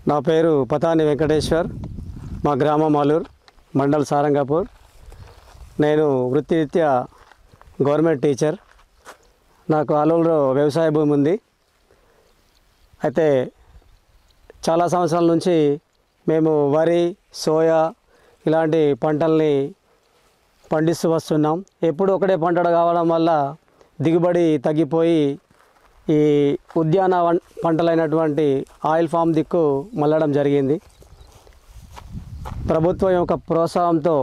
నా పేరు పతాని వెంకటేశ్వర్, మా గ్రామం మాలూరు, మండల్ సారంగపూర్. నేను వృత్తిరీత్యా గవర్నమెంట్ టీచర్. నాకు ఆలూరులో వ్యవసాయ భూమి ఉంది. అయితే చాలా సంవత్సరాల నుంచి మేము వరి, సోయా ఇలాంటి పంటల్ని పండిస్తూ వస్తున్నాం. ఎప్పుడు ఒకటే పంట కావడం వల్ల దిగుబడి తగ్గిపోయి ఈ ఉద్యాన పంటలైనటువంటి ఆయిల్ ఫామ్ దిక్కు మళ్ళడం జరిగింది. ప్రభుత్వం యొక్క ప్రోత్సాహంతో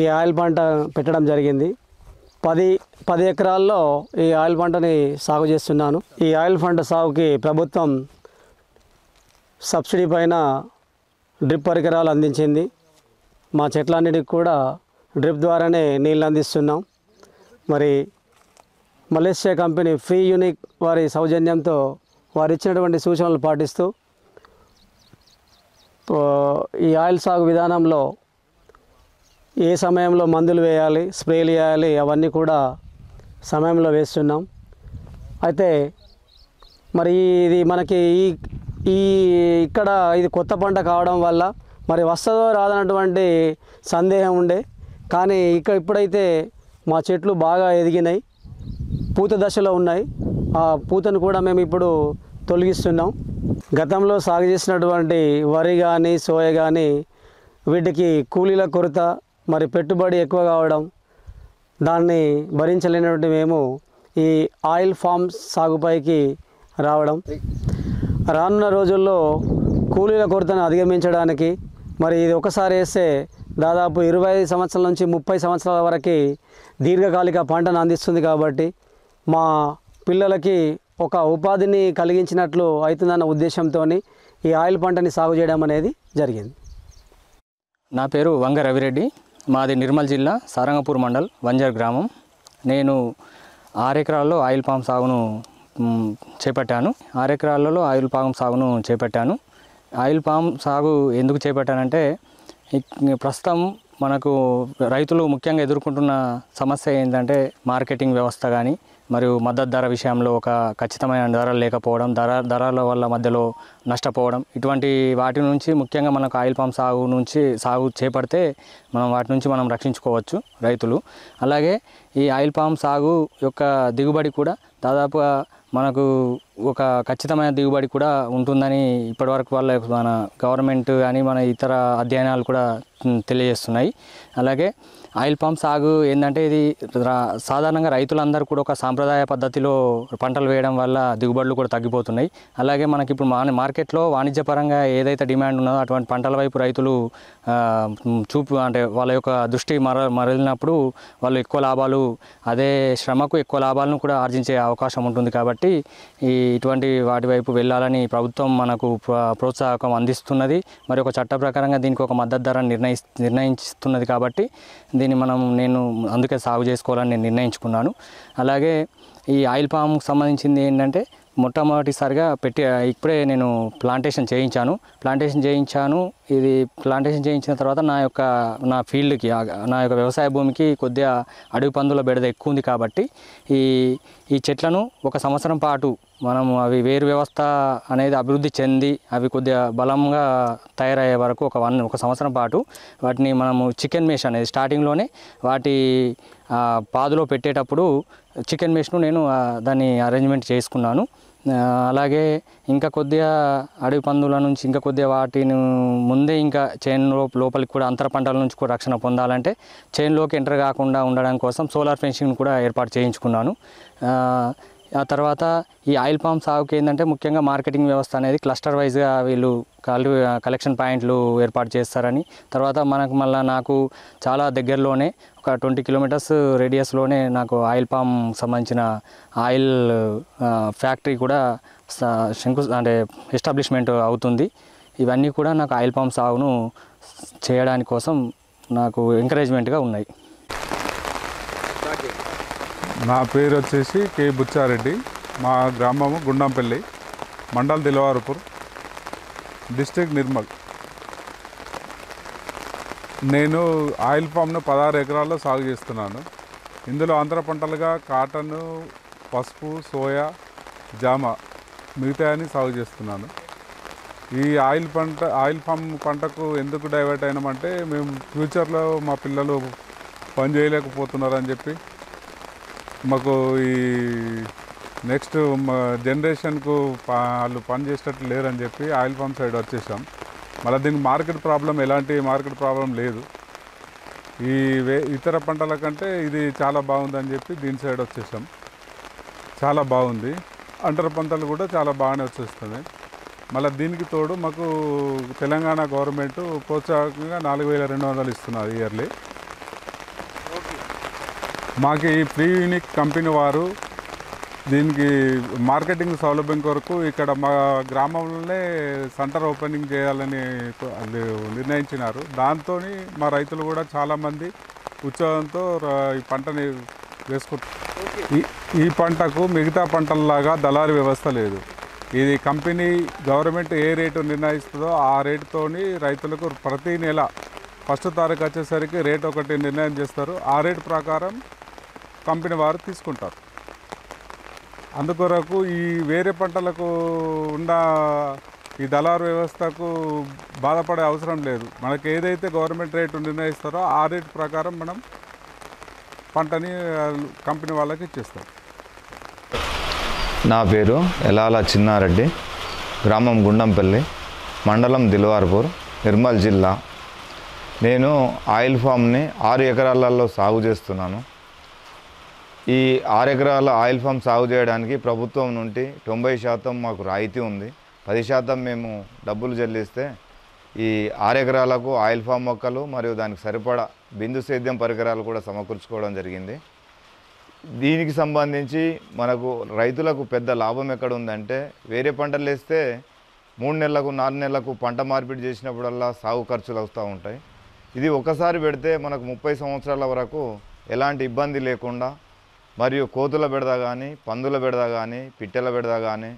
ఈ ఆయిల్ పంట పెట్టడం జరిగింది. 10 ఎకరాల్లో ఈ ఆయిల్ పంటని సాగు చేస్తున్నాను. ఈ ఆయిల్ పంట సాగుకి ప్రభుత్వం సబ్సిడీ పైన డ్రిప్ పరికరాలు అందించింది. మా చెట్లన్నిటికి కూడా డ్రిప్ ద్వారానే నీళ్ళు అందిస్తున్నాం. మరి మలేషియా కంపెనీ ఫ్రీ యూనిక్ వారి సౌజన్యంతో వారు ఇచ్చినటువంటి సూచనలు పాటిస్తూ ఈ ఆయిల్ సాగు విధానంలో ఏ సమయంలో మందులు వేయాలి, స్ప్రేలు వేయాలి, అవన్నీ కూడా సమయంలో వేస్తున్నాం. అయితే మరి ఇది మనకి ఈ ఇక్కడ ఇది కొత్త పంట కావడం వల్ల మరి వస్తుందో రాదన్నటువంటి సందేహం ఉండే. కానీ ఇప్పుడైతే మా చెట్లు బాగా ఎదిగినాయి, పూత దశలో ఉన్నాయి. ఆ పూతను కూడా మేము ఇప్పుడు తొలగిస్తున్నాం. గతంలో సాగు చేసినటువంటి వరి కానీ సోయా కానీ వీటికి కూలీల కొరత, మరి పెట్టుబడి ఎక్కువ కావడం, దాన్ని భరించలేనటువంటి మేము ఈ ఆయిల్ ఫామ్ సాగుపైకి రావడం. రానున్న రోజుల్లో కూలీల కొరతను అధిగమించడానికి మరి ఇది ఒకసారి వేస్తే దాదాపు 25 సంవత్సరాల నుంచి 30 సంవత్సరాల వరకు దీర్ఘకాలిక పంటను అందిస్తుంది. కాబట్టి మా పిల్లలకి ఒక ఉపాధిని కలిగించినట్లు అవుతుందన్న ఉద్దేశంతో ఈ ఆయిల్ పంటని సాగు చేయడం అనేది జరిగింది. నా పేరు వంగ రవిరెడ్డి, మాది నిర్మల్ జిల్లా సారంగపూర్ మండల్ వంజర్ గ్రామం. నేను 6 ఎకరాల్లో ఆయిల్ పామ్ సాగును చేపట్టాను. 6 ఎకరాలలో ఆయిల్ పామ్ సాగును చేపట్టాను. ఆయిల్ పామ్ సాగు ఎందుకు చేపట్టానంటే ప్రస్తుతం మనకు రైతులు ముఖ్యంగా ఎదుర్కొంటున్న సమస్య ఏంటంటే మార్కెటింగ్ వ్యవస్థ కానీ మరియు మద్దతు ధర విషయంలో ఒక ఖచ్చితమైన ధరలు లేకపోవడం, ధరల వల్ల మధ్యలో నష్టపోవడం, ఇటువంటి వాటి నుంచి ముఖ్యంగా మనకు ఆయిల్ పామ్ సాగు చేపడితే వాటి నుంచి మనం రక్షించుకోవచ్చు రైతులు. అలాగే ఈ ఆయిల్ పామ్ సాగు యొక్క దిగుబడి కూడా దాదాపుగా మనకు ఒక ఖచ్చితమైన దిగుబడి కూడా ఉంటుందని ఇప్పటివరకు మన గవర్నమెంట్ కానీ మన ఇతర అధ్యయనాలు కూడా తెలియజేస్తున్నాయి. అలాగే ఆయిల్ పామ్ సాగు ఏంటంటే ఇది సాధారణంగా రైతులందరూ కూడా ఒక సాంప్రదాయ పద్ధతిలో పంటలు వేయడం వల్ల దిగుబడులు కూడా తగ్గిపోతున్నాయి. అలాగే మనకి ఇప్పుడు మార్కెట్లో వాణిజ్యపరంగా ఏదైతే డిమాండ్ ఉన్నదో అటువంటి పంటల వైపు రైతులు అంటే వాళ్ళ యొక్క దృష్టి మరలినప్పుడు వాళ్ళు ఎక్కువ లాభాలు, అదే శ్రమకు ఎక్కువ లాభాలను కూడా ఆర్జించే అవకాశం ఉంటుంది. కాబట్టి ఇటువంటి వాటి వైపు వెళ్ళాలని ప్రభుత్వం మనకు ప్రోత్సాహకం అందిస్తున్నది. మరి ఒక చట్ట ప్రకారంగా దీనికి ఒక మద్దతు ధర నిర్ణయిస్తున్నది. కాబట్టి దీన్ని నేను అందుకే సాగు చేసుకోవాలని నేను నిర్ణయించుకున్నాను. అలాగే ఈ ఆయిల్ పామ్కి సంబంధించింది ఏంటంటే మొట్టమొదటిసారిగా ఇప్పుడే నేను ప్లాంటేషన్ చేయించాను. ఇది ప్లాంటేషన్ చేయించిన తర్వాత నా ఫీల్డ్కి, నా యొక్క వ్యవసాయ భూమికి కొద్దిగా అడవి పందుల బెడద ఎక్కువ ఉంది. కాబట్టి ఈ చెట్లను 1 సంవత్సరం పాటు అవి వేరు వ్యవస్థ అనేది అభివృద్ధి చెంది అవి కొద్దిగా బలంగా తయారయ్యే వరకు ఒక సంవత్సరం పాటు వాటిని చికెన్ మెష్ అనేది స్టార్టింగ్లోనే వాటి పాదులో పెట్టేటప్పుడు చికెన్ మెష్ను నేను దాన్ని అరేంజ్మెంట్ చేసుకున్నాను. అలాగే ఇంకా కొద్దిగా అడవి పందుల నుంచి ఇంకా కొద్దిగా వాటిని ముందే ఇంకా చైన్ లోపలికి కూడా అంతర పంటల నుంచి కూడా రక్షణ పొందాలంటే చైన్లోకి ఎంటర్ కాకుండా ఉండడం కోసం సోలార్ ఫెన్సింగ్ కూడా ఏర్పాటు చేయించుకున్నాను. ఆ తర్వాత ఈ ఆయిల్ పామ్ సాగుకి ఏంటంటే ముఖ్యంగా మార్కెటింగ్ వ్యవస్థ అనేది క్లస్టర్ వైజ్గా వీళ్ళు కలెక్షన్ పాయింట్లు ఏర్పాటు చేస్తారని, తర్వాత నాకు చాలా దగ్గరలోనే ఒక 20 కిలోమీటర్స్ రేడియస్లోనే నాకు ఆయిల్ పామ్ సంబంధించిన ఆయిల్ ఫ్యాక్టరీ కూడా ఎస్టాబ్లిష్మెంట్ అవుతుంది. ఇవన్నీ కూడా నాకు ఆయిల్ పామ్ సాగును చేయడానికి కోసం నాకు ఎంకరేజ్మెంట్గా ఉన్నాయి. నా పేరు వచ్చేసి కే బుచ్చారెడ్డి, మా గ్రామము గుండంపల్లి, మండల్ దిల్వారపూర్, డిస్ట్రిక్ట్ నిర్మల్. నేను ఆయిల్ పామ్ను 16 ఎకరాల్లో సాగు చేస్తున్నాను. ఇందులో అంతర పంటలుగా కాటన్, పసుపు, సోయా, జామ మిగతాయని సాగు చేస్తున్నాను. ఈ ఆయిల్ ఫామ్ పంటకు ఎందుకు డైవర్ట్ అయినామంటే మేము ఫ్యూచర్లో మా పిల్లలు పని చేయలేకపోతున్నారని చెప్పి మాకు ఈ నెక్స్ట్ జనరేషన్కు వాళ్ళు పని చేసేటట్లు లేరని చెప్పి ఆయిల్ ఫామ్ సైడ్ వచ్చేసాం. మళ్ళీ దీనికి ఎలాంటి మార్కెట్ ప్రాబ్లం లేదు. ఈ ఇతర పంటల కంటే ఇది చాలా బాగుందని చెప్పి దీని సైడ్ వచ్చేసాం. చాలా బాగుంది. అంతర పంటలు కూడా చాలా బాగానే వచ్చేస్తున్నాయి. మళ్ళీ దీనికి తోడు మాకు తెలంగాణ గవర్నమెంట్ ప్రోత్సాహకంగా 4200 ఇస్తున్నారు ఇయర్లీ. మాకు ఈ ప్రీ యూనిక్ కంపెనీ వారు దీనికి మార్కెటింగ్ సౌలభ్యం కొరకు ఇక్కడ మా గ్రామంలోనే సెంటర్ ఓపెనింగ్ చేయాలని నిర్ణయించినారు. దాంతో మా రైతులు కూడా చాలామంది ఉత్సాహంతో ఈ పంటని వేసుకుంటారు. ఈ పంటకు మిగతా పంటలలాగా దళారీ వ్యవస్థ లేదు. ఇది కంపెనీ గవర్నమెంట్ ఏ రేటు నిర్ణయిస్తుందో ఆ రేటుతోని రైతులకు ప్రతి నెల 1వ తారీఖు వచ్చేసరికి రేట్ ఒకటి నిర్ణయం చేస్తారు. ఆ రేటు ప్రకారం కంపెనీ వారు తీసుకుంటారు. అందుకొరకు ఈ వేరే పంటలకు ఉన్న ఈ దళారు వ్యవస్థకు బాధపడే అవసరం లేదు. మనకు ఏదైతే గవర్నమెంట్ రేటు నిర్ణయిస్తారో ఆ రేటు ప్రకారం మనం పంటని కంపెనీ వాళ్ళకి ఇచ్చేస్తాం. నా పేరు ఎలాల చిన్నారెడ్డి, గ్రామం గుండంపల్లి, మండలం దిల్వార్పూర్, నిర్మల్ జిల్లా. నేను ఆయిల్ ఫామ్ని 6 ఎకరాలలో సాగు చేస్తున్నాను. ఈ 6 ఎకరాల ఆయిల్ ఫామ్ సాగు చేయడానికి ప్రభుత్వం నుండి 90% మాకు రాయితీ ఉంది. 10% మేము డబ్బులు చెల్లిస్తే ఈ 6 ఎకరాలకు ఆయిల్ ఫామ్ మొక్కలు మరియు దానికి సరిపడా బిందు సేద్యం పరికరాలు కూడా సమకూర్చుకోవడం జరిగింది. దీనికి సంబంధించి మనకు రైతులకు పెద్ద లాభం ఎక్కడ ఉందంటే, వేరే పంటలు వేస్తే 3 నెలలకు 4 నెలలకు పంట మార్పిడి చేసినప్పుడల్లా సాగు ఖర్చులు వస్తూ ఉంటాయి. ఇది ఒకసారి పెడితే మనకు 30 సంవత్సరాల వరకు ఎలాంటి ఇబ్బంది లేకుండా, మరియు కోతుల బెడద కానీ, పందుల బెడద కానీ, పిట్టెల బెడద కానీ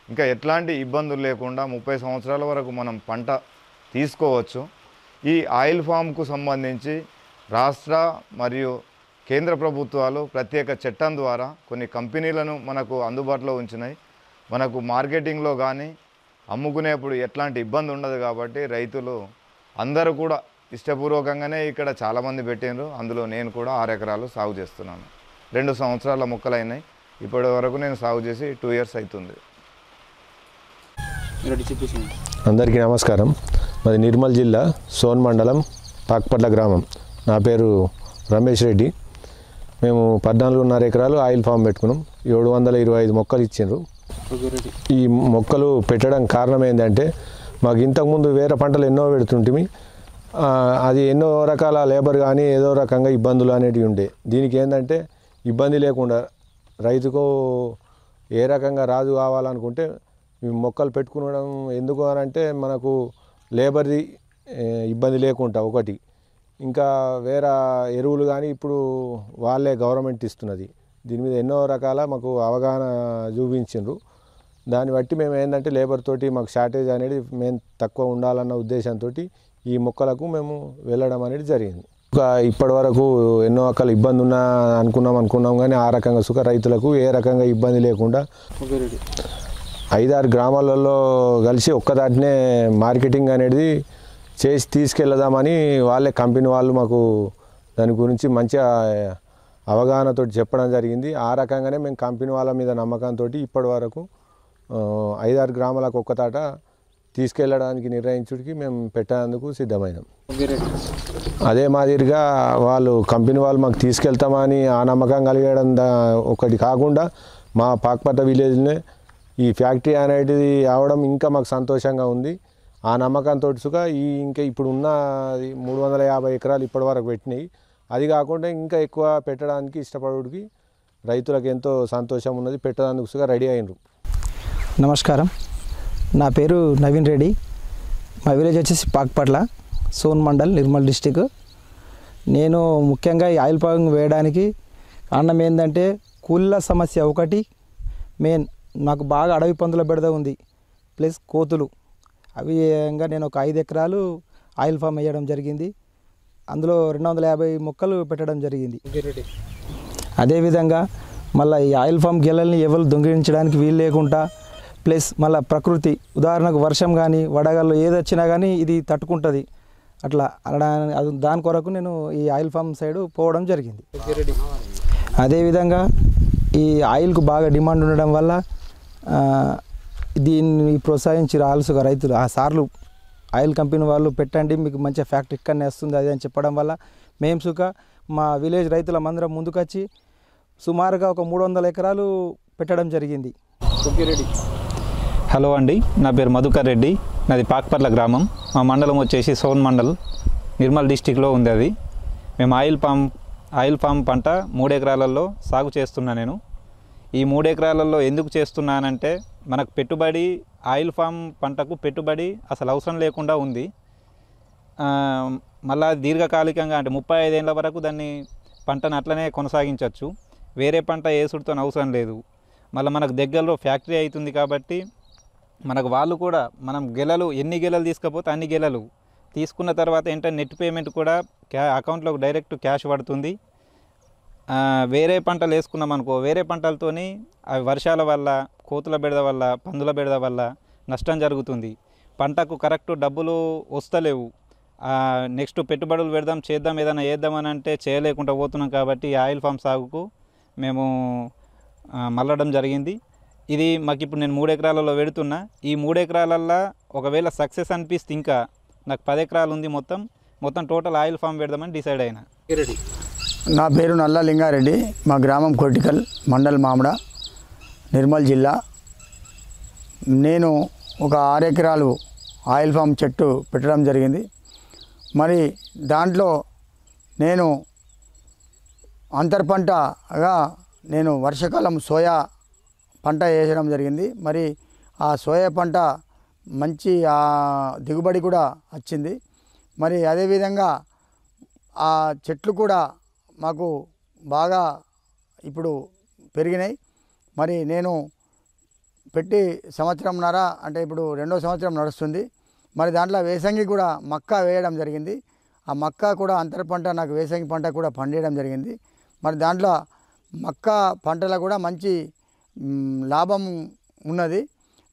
ఇంకా ఎట్లాంటి ఇబ్బందులు లేకుండా 30 సంవత్సరాల వరకు మనం పంట తీసుకోవచ్చు. ఈ ఆయిల్ ఫామ్కు సంబంధించి రాష్ట్ర మరియు కేంద్ర ప్రభుత్వాలు ప్రత్యేక చట్టం ద్వారా కొన్ని కంపెనీలను మనకు అందుబాటులో ఉంచినాయి. మనకు మార్కెటింగ్లో కానీ అమ్ముకునేప్పుడు ఎట్లాంటి ఇబ్బంది ఉండదు. కాబట్టి రైతులు అందరూ కూడా ఇష్టపూర్వకంగానే ఇక్కడ చాలామంది పెట్టినారు. అందులో నేను కూడా 6 ఎకరాలు సాగు చేస్తున్నాను. 2 సంవత్సరాల మొక్కలైనాయి. ఇప్పటి వరకు నేను సాగు చేసి 2 ఇయర్స్ అవుతుంది. అందరికీ నమస్కారం. మాది నిర్మల్ జిల్లా సోన్ మండలం పాక్పట్ల గ్రామం. నా పేరు రమేష్ రెడ్డి. మేము 14.5 ఎకరాలు ఆయిల్ ఫామ్ పెట్టుకున్నాం. 725 మొక్కలు ఇచ్చిండ్రు. ఈ మొక్కలు పెట్టడం కారణం ఏంటంటే, మాకు ఇంతకుముందు వేరే పంటలు ఎన్నో పెడుతుంటిమి. అది ఎన్నో రకాల లేబర్ కానీ ఏదో రకంగా ఇబ్బందులు అనేటివి ఉండే. దీనికి ఏంటంటే ఇబ్బంది లేకుండా రైతుకు ఏ రకంగా రాజు కావాలనుకుంటే మొక్కలు పెట్టుకునడం. ఎందుకు అని అంటే మనకు లేబర్ది ఇబ్బంది లేకుండా ఒకటి, ఇంకా వేరే ఎరువులు కానీ ఇప్పుడు వాళ్ళే గవర్నమెంట్ ఇస్తున్నది. దీని మీద ఎన్నో రకాల మాకు అవగాహన చూపించిండ్రు. దాన్ని బట్టి మేము ఏంటంటే లేబర్ తోటి మాకు షార్టేజ్ అనేది మేము తక్కువ ఉండాలన్న ఉద్దేశంతో ఈ మొక్కలకు మేము వెళ్ళడం అనేది జరిగింది. ఇప్పటి వరకు ఎన్నో రకాల ఇబ్బంది ఉన్నా అనుకున్నాం కానీ ఆ రకంగా సుఖ రైతులకు ఏ రకంగా ఇబ్బంది లేకుండా 5-6 గ్రామాలలో కలిసి ఒక్కదాటినే మార్కెటింగ్ అనేది చేసి తీసుకెళ్దామని వాళ్ళే కంపెనీ వాళ్ళు మాకు దాని గురించి మంచిగా అవగాహనతో చెప్పడం జరిగింది. ఆ రకంగానే మేము కంపెనీ వాళ్ళ మీద నమ్మకంతో ఇప్పటి వరకు 5-6 గ్రామాలకు ఒక్కతాట తీసుకెళ్ళడానికి నిర్ణయించుడికి మేము పెట్టేందుకు సిద్ధమైనాం. అదే మాదిరిగా వాళ్ళు కంపెనీ వాళ్ళు మాకు తీసుకెళ్తామని ఆ నమ్మకం కలిగడం ఒకటి కాకుండా మా పాక్పట్ల విలేజ్నే ఈ ఫ్యాక్టరీ అనేది అవడం ఇంకా మాకు సంతోషంగా ఉంది. ఆ నమ్మకంతో సుగా ఇంకా ఇప్పుడు ఉన్న 350 ఎకరాలు ఇప్పటి వరకు పెట్టినాయి. అది కాకుండా ఇంకా ఎక్కువ పెట్టడానికి ఇష్టపడుడికి రైతులకు ఎంతో సంతోషం ఉన్నది. పెట్టడానికి సుగా రెడీ అయినరు. నమస్కారం, నా పేరు నవీన్ రెడ్డి. మా విలేజ్ వచ్చేసి పాక్పట్ల, సోన్ మండల్, నిర్మల్ డిస్టిక్. నేను ముఖ్యంగా ఈ ఆయిల్ ఫామ్ వేయడానికి కారణం ఏంటంటే కూలీల సమస్య ఒకటి మెయిన్. నాకు బాగా అడవి పందుల బెడద ఉంది, ప్లస్ కోతులు. అవి ఇంకా నేను ఒక 5 ఎకరాలు ఆయిల్ ఫామ్ వేయడం జరిగింది. అందులో 250 మొక్కలు పెట్టడం జరిగింది. అదేవిధంగా మళ్ళీ ఈ ఆయిల్ ఫామ్ గెలల్ని ఎవరు దొంగిలించడానికి వీలు లేకుండా ప్లస్ మళ్ళీ ప్రకృతి, ఉదాహరణకు వర్షం కానీ వడగళ్ళు ఏది వచ్చినా కానీ ఇది తట్టుకుంటుంది. అట్లా అది దాని కొరకు నేను ఈ ఆయిల్ ఫామ్ సైడ్ పోవడం జరిగింది. అదేవిధంగా ఈ ఆయిల్కు బాగా డిమాండ్ ఉండడం వల్ల దీన్ని ప్రోత్సహించి రాల్సుగా రైతులు ఆ సార్లు ఆయిల్ కంపెనీ వాళ్ళు పెట్టండి, మీకు మంచిగా ఫ్యాక్టరీ ఇక్కడనే వస్తుంది అది అని చెప్పడం వల్ల మేము సుఖ మా విలేజ్ రైతులమందరం ముందుకొచ్చి సుమారుగా ఒక 300 ఎకరాలు పెట్టడం జరిగింది. హలో అండి, నా పేరు మధుకర్ రెడ్డి, నాది పాక్పర్ల గ్రామం. మా మండలం వచ్చేసి సోన్ మండల్, నిర్మల్ డిస్టిక్లో ఉంది. అది మేము ఆయిల్ పామ్ పంట 3 ఎకరాలలో సాగు చేస్తున్నా. నేను ఈ 3 ఎకరాలలో ఎందుకు చేస్తున్నానంటే మనకు పెట్టుబడి ఆయిల్ ఫామ్ పంటకు పెట్టుబడి అసలు అవసరం లేకుండా ఉంది. మళ్ళా దీర్ఘకాలికంగా అంటే 35 ఏళ్ళ వరకు దాన్ని పంటను అట్లనే కొనసాగించవచ్చు. వేరే పంట వేసుడుతో అవసరం లేదు. మళ్ళీ మనకు దగ్గరలో ఫ్యాక్టరీ అవుతుంది కాబట్టి మనకు వాళ్ళు కూడా మనం ఎన్ని గెలలు తీసుకపోతే అన్ని గెలలు తీసుకున్న తర్వాత ఏంటంటే నెట్ పేమెంట్ కూడా అకౌంట్లో డైరెక్ట్ క్యాష్ పడుతుంది. వేరే పంటలు వేసుకున్నాం అనుకో, వేరే పంటలతోని అవి వర్షాల వల్ల, కోతుల బెడద వల్ల, పందుల బెడద వల్ల నష్టం జరుగుతుంది. పంటకు కరెక్ట్ డబ్బులు వస్తలేవు. నెక్స్ట్ పెట్టుబడులు పెడదాం, చేద్దాం, ఏదైనా వేద్దామని అంటే చేయలేకుండా పోతున్నాం. కాబట్టి ఆయిల్ ఫామ్ సాగుకు మేము మళ్ళడం జరిగింది. ఇది మాకు ఇప్పుడు నేను 3 ఎకరాలలో పెడుతున్నా. ఈ 3 ఎకరాలల్లో ఒకవేళ సక్సెస్ అనిపిస్తే ఇంకా నాకు 10 ఎకరాలు ఉంది. మొత్తం టోటల్ ఆయిల్ ఫామ్ పెడదామని డిసైడ్ అయినా. నా పేరు నల్ల లింగారెడ్డి, మా గ్రామం కొటికల్, మండల్ మామిడ, నిర్మల్ జిల్లా. నేను ఒక 6 ఎకరాలు ఆయిల్ ఫామ్ చెట్టు పెట్టడం జరిగింది. మరి దాంట్లో నేను అంతర్పంటగా నేను వర్షాకాలం సోయా పంట వేయడం జరిగింది. మరి ఆ సోయా పంట మంచి దిగుబడి కూడా వచ్చింది. మరి అదేవిధంగా ఆ చెట్లు కూడా మాకు బాగా ఇప్పుడు పెరిగినాయి. మరి నేను పెట్టి సంవత్సరంన్నర అంటే ఇప్పుడు 2వ సంవత్సరం నడుస్తుంది. మరి దాంట్లో వేసంగి కూడా మక్క వేయడం జరిగింది. ఆ మక్క కూడా అంతర పంట నాకు వేసంగి పంట కూడా పండియడం జరిగింది. మరి దాంట్లో మక్క పంటలో కూడా మంచి లాభం ఉన్నది.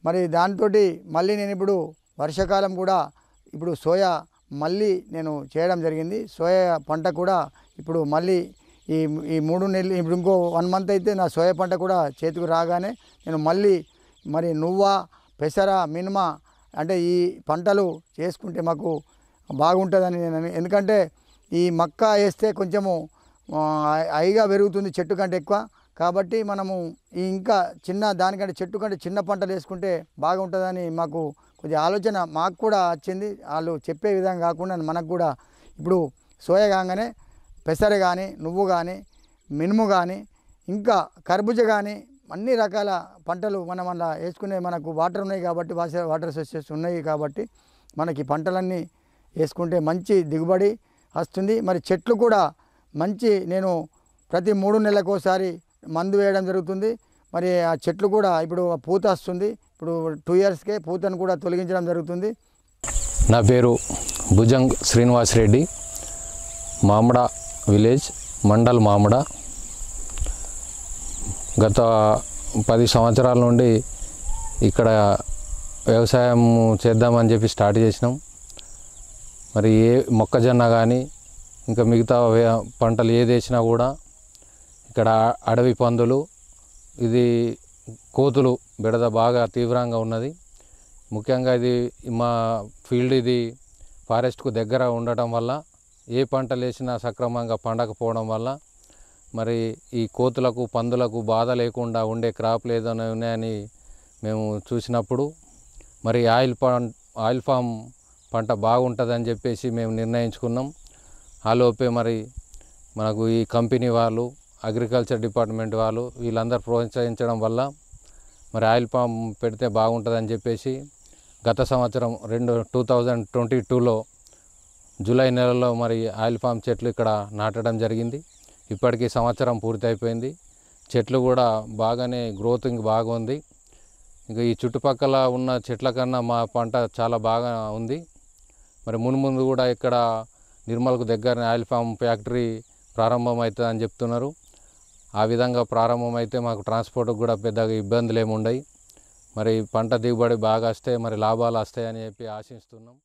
మరి దాంతో మళ్ళీ నేను ఇప్పుడు వర్షాకాలం కూడా ఇప్పుడు సోయా మళ్ళీ నేను చేయడం జరిగింది. సోయా పంట కూడా ఇప్పుడు మళ్ళీ ఈ 3 నెలలు ఇప్పుడు ఇంకో 1 మంత్ అయితే నా సోయా పంట కూడా చేతికి రాగానే నేను మళ్ళీ మరి నువ్వ, పెసర, మినుమ అంటే ఈ పంటలు చేసుకుంటే మాకు బాగుంటుందని నేను, ఎందుకంటే ఈ మక్క వేస్తే కొంచెము హైగా పెరుగుతుంది చెట్టు కంటే ఎక్కువ. కాబట్టి మనము ఇంకా దానికంటే చెట్టు కంటే చిన్న పంటలు వేసుకుంటే బాగుంటుందని మాకు కొద్దిగా ఆలోచన మాకు కూడా వచ్చింది. వాళ్ళు చెప్పే విధంగా కాకుండా మనకు కూడా ఇప్పుడు సోయా కాగానే పెసర కానీ, నువ్వు కానీ, మినుము కానీ, ఇంకా కర్బూజ కానీ అన్ని రకాల పంటలు మనం అలా వేసుకునే మనకు వాటర్ ఉన్నాయి కాబట్టి, వాటర్ సోర్సెస్ ఉన్నాయి కాబట్టి మనకి పంటలన్నీ వేసుకుంటే మంచి దిగుబడి వస్తుంది. మరి చెట్లు కూడా మంచి నేను ప్రతి 3 నెలలకు ఒకసారి మందు వేయడం జరుగుతుంది. మరి ఆ చెట్లు కూడా ఇప్పుడు పూత వస్తుంది. ఇప్పుడు 2 ఇయర్స్కే పూతను కూడా తొలగించడం జరుగుతుంది. నా పేరు భుజంగ్ శ్రీనివాస్ రెడ్డి, మామిడ విలేజ్, మండల్ మామిడ. గత 10 సంవత్సరాల నుండి ఇక్కడ వ్యవసాయం చేద్దామని చెప్పి స్టార్ట్ చేసినాం. మరి మొక్కజొన్న కానీ ఇంకా మిగతా పంటలు ఏది వేసినా కూడా ఇక్కడ అడవి పందులు, ఇది కోతులు బెడద బాగా తీవ్రంగా ఉన్నది. ముఖ్యంగా ఇది మా ఫీల్డ్ ఇది ఫారెస్ట్కు దగ్గర ఉండటం వల్ల ఏ పంటలు వేసినా సక్రమంగా పండకపోవడం వల్ల మరి ఈ కోతులకు, పందులకు బాధ లేకుండా ఉండే క్రాప్ లేదని ఉన్నాయని మేము చూసినప్పుడు మరి ఆయిల్ ఫామ్ పంట బాగుంటుందని చెప్పేసి మేము నిర్ణయించుకున్నాం. ఆలోపే మరి మనకు ఈ కంపెనీ వాళ్ళు, అగ్రికల్చర్ డిపార్ట్మెంట్ వాళ్ళు వీళ్ళందరూ ప్రోత్సహించడం వల్ల మరి ఆయిల్ ఫామ్ పెడితే బాగుంటుందని చెప్పేసి గత సంవత్సరం 2022లో జూలై నెలలో మరి ఆయిల్ ఫామ్ చెట్లు ఇక్కడ నాటడం జరిగింది. ఇప్పటికీ సంవత్సరం పూర్తయిపోయింది. చెట్లు కూడా బాగానే గ్రోతింగ్ బాగుంది. ఇంకా ఈ చుట్టుపక్కల ఉన్న చెట్ల కన్నా మా పంట చాలా బాగా ఉంది. మరి మున్ముందు కూడా ఇక్కడ నిర్మల్కు దగ్గరనే ఆయిల్ ఫామ్ ఫ్యాక్టరీ ప్రారంభమవుతుంది అని చెప్తున్నారు. ఆ విధంగా ప్రారంభమైతే మాకు ట్రాన్స్పోర్ట్కి కూడా పెద్దగా ఇబ్బందులు ఏమి ఉండవు. మరి పంట దిగుబడి బాగా వస్తే మరి లాభాలు వస్తాయని చెప్పి ఆశిస్తున్నాం.